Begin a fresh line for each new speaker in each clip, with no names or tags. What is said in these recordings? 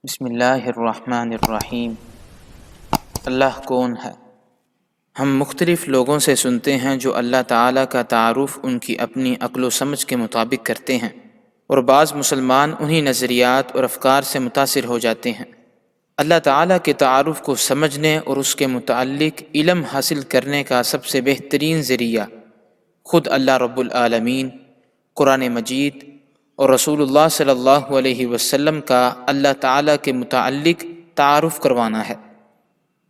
بسم اللہ الرحمن الرحیم۔ اللہ کون ہے؟ ہم مختلف لوگوں سے سنتے ہیں جو اللہ تعالیٰ کا تعارف ان کی اپنی عقل و سمجھ کے مطابق کرتے ہیں، اور بعض مسلمان انہی نظریات اور افکار سے متاثر ہو جاتے ہیں۔ اللہ تعالیٰ کے تعارف کو سمجھنے اور اس کے متعلق علم حاصل کرنے کا سب سے بہترین ذریعہ خود اللہ رب العالمین، قرآن مجید اور رسول اللہ صلی اللہ علیہ وسلم کا اللہ تعالیٰ کے متعلق تعارف کروانا ہے،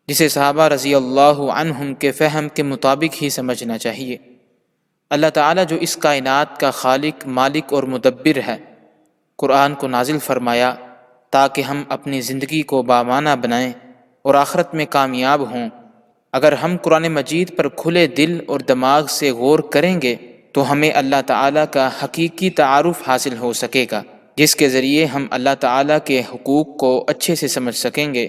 جسے صحابہ رضی اللہ عنہم کے فہم کے مطابق ہی سمجھنا چاہیے۔ اللہ تعالیٰ جو اس کائنات کا خالق، مالک اور مدبر ہے، قرآن کو نازل فرمایا تاکہ ہم اپنی زندگی کو بامعنی بنائیں اور آخرت میں کامیاب ہوں۔ اگر ہم قرآن مجید پر کھلے دل اور دماغ سے غور کریں گے تو ہمیں اللہ تعالیٰ کا حقیقی تعارف حاصل ہو سکے گا، جس کے ذریعے ہم اللہ تعالیٰ کے حقوق کو اچھے سے سمجھ سکیں گے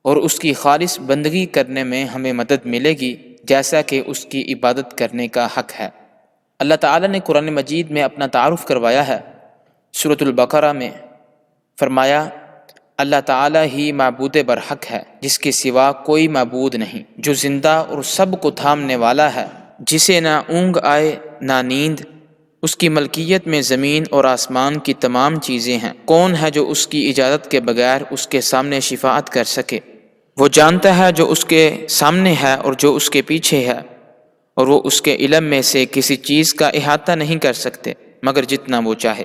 اور اس کی خالص بندگی کرنے میں ہمیں مدد ملے گی، جیسا کہ اس کی عبادت کرنے کا حق ہے۔ اللہ تعالیٰ نے قرآن مجید میں اپنا تعارف کروایا ہے۔ سورۃ البقرہ میں فرمایا، اللہ تعالیٰ ہی معبود برحق ہے، جس کے سوا کوئی معبود نہیں، جو زندہ اور سب کو تھامنے والا ہے، جسے نہ اونگ آئے نہ نیند، اس کی ملکیت میں زمین اور آسمان کی تمام چیزیں ہیں۔ کون ہے جو اس کی اجازت کے بغیر اس کے سامنے شفاعت کر سکے؟ وہ جانتا ہے جو اس کے سامنے ہے اور جو اس کے پیچھے ہے، اور وہ اس کے علم میں سے کسی چیز کا احاطہ نہیں کر سکتے مگر جتنا وہ چاہے۔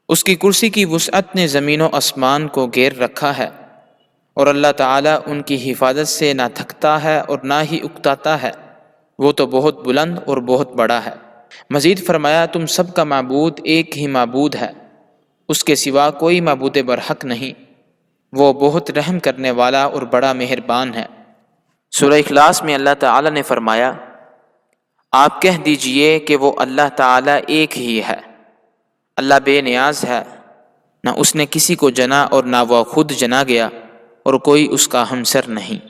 اس کی کرسی کی وسعت نے زمین و آسمان کو گھیر رکھا ہے، اور اللہ تعالیٰ ان کی حفاظت سے نہ تھکتا ہے اور نہ ہی اکتاتا ہے، وہ تو بہت بلند اور بہت بڑا ہے۔ مزید فرمایا، تم سب کا معبود ایک ہی معبود ہے، اس کے سوا کوئی معبود برحق نہیں، وہ بہت رحم کرنے والا اور بڑا مہربان ہے۔ سورہ اخلاص میں اللہ تعالیٰ نے فرمایا، آپ کہہ دیجئے کہ وہ اللہ تعالیٰ ایک ہی ہے، اللہ بے نیاز ہے، نہ اس نے کسی کو جنا اور نہ وہ خود جنا گیا، اور کوئی اس کا ہمسر نہیں۔